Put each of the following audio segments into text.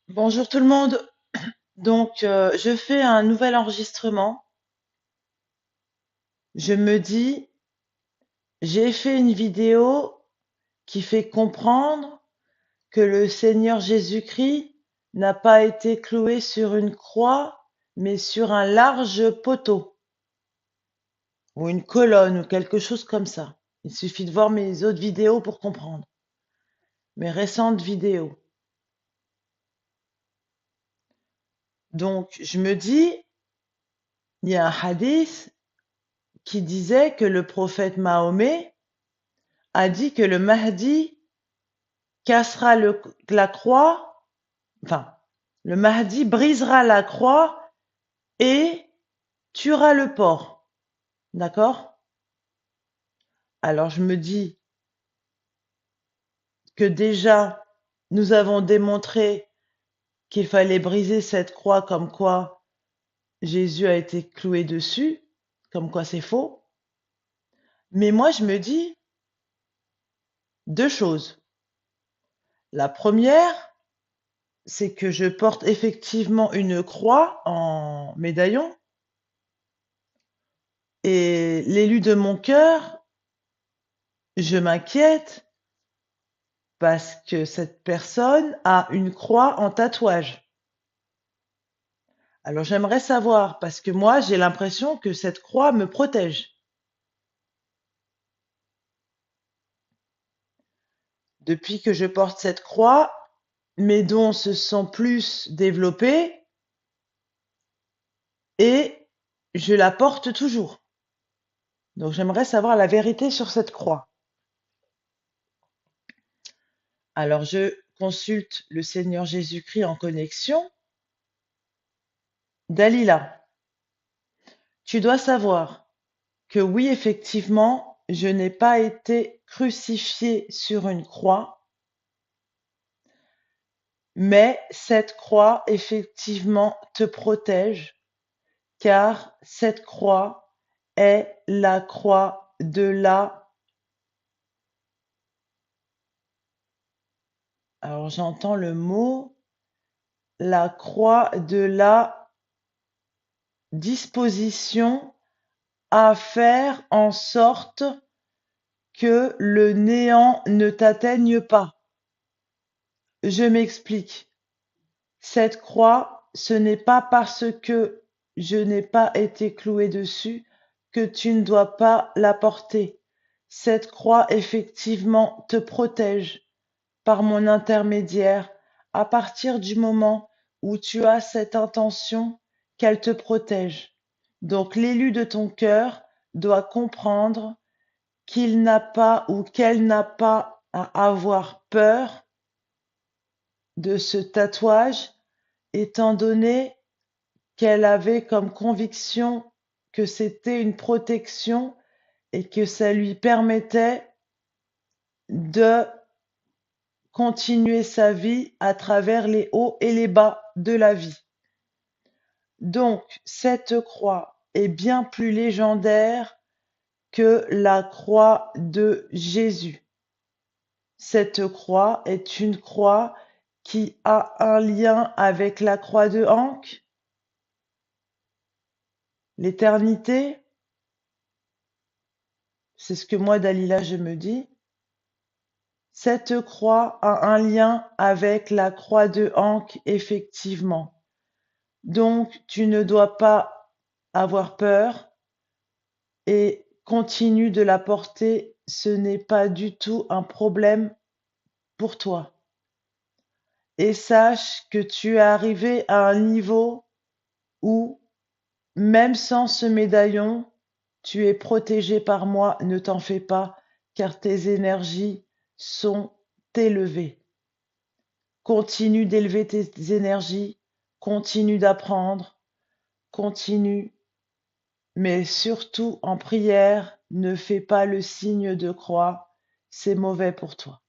Bonjour tout le monde. Je fais un nouvel enregistrement. Je me dis, j'ai fait une vidéo qui fait comprendre que le Seigneur Jésus-Christ n'a pas été cloué sur une croix, mais sur un large poteau ou une colonne ou quelque chose comme ça. Il suffit de voir mes autres vidéos pour comprendre, mes récentes vidéos. Donc, je me dis, il y a un hadith qui disait que le prophète Mahomet a dit que le Mahdi cassera la croix, enfin, le Mahdi brisera la croix et tuera le porc. D'accord? Alors je me dis que déjà, nous avons démontré qu'il fallait briser cette croix comme quoi Jésus a été cloué dessus, comme quoi c'est faux. Mais moi, je me dis deux choses. La première, c'est que je porte effectivement une croix en médaillon et l'élu de mon cœur, je m'inquiète parce que cette personne a une croix en tatouage. Alors j'aimerais savoir, parce que moi j'ai l'impression que cette croix me protège. Depuis que je porte cette croix, mes dons se sont plus développés et je la porte toujours. Donc j'aimerais savoir la vérité sur cette croix. Alors je consulte le Seigneur Jésus-Christ en connexion. Dalila, tu dois savoir que oui, effectivement, je n'ai pas été crucifié sur une croix, mais cette croix, effectivement, te protège, car cette croix est la croix de alors j'entends le mot, la croix de la disposition à faire en sorte que le néant ne t'atteigne pas. Je m'explique. Cette croix, ce n'est pas parce que je n'ai pas été cloué dessus que tu ne dois pas la porter. Cette croix, effectivement, te protège par mon intermédiaire à partir du moment où tu as cette intention qu'elle te protège. Donc l'élu de ton cœur doit comprendre qu'il n'a pas ou qu'elle n'a pas à avoir peur de ce tatouage étant donné qu'elle avait comme conviction que c'était une protection et que ça lui permettait de continuer sa vie à travers les hauts et les bas de la vie. Donc, cette croix est bien plus légendaire que la croix de Jésus. Cette croix est une croix qui a un lien avec la croix de Hanc, l'éternité. C'est ce que moi, Dalila, je me dis. Cette croix a un lien avec la croix de Hanc, effectivement. Donc, tu ne dois pas avoir peur et continue de la porter. Ce n'est pas du tout un problème pour toi. Et sache que tu es arrivé à un niveau où, même sans ce médaillon, tu es protégé par moi. Ne t'en fais pas, car tes énergies sont élevées. Continue d'élever tes énergies, continue d'apprendre, continue, mais surtout en prière, ne fais pas le signe de croix, c'est mauvais pour toi.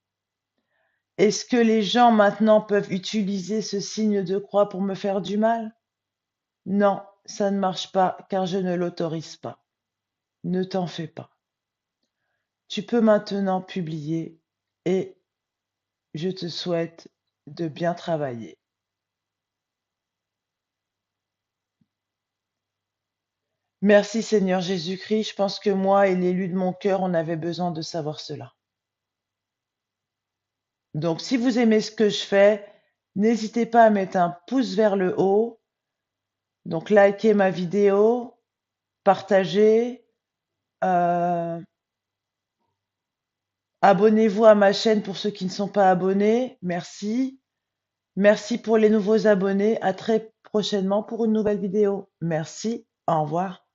Est-ce que les gens maintenant peuvent utiliser ce signe de croix pour me faire du mal? Non, ça ne marche pas car je ne l'autorise pas. Ne t'en fais pas. Tu peux maintenant publier et je te souhaite de bien travailler. Merci Seigneur Jésus-Christ. Je pense que moi et l'élu de mon cœur, on avait besoin de savoir cela. Donc, si vous aimez ce que je fais, n'hésitez pas à mettre un pouce vers le haut. Donc, likez ma vidéo, partagez, euh, abonnez-vous à ma chaîne pour ceux qui ne sont pas abonnés. Merci. Merci pour les nouveaux abonnés. À très prochainement pour une nouvelle vidéo. Merci. Au revoir.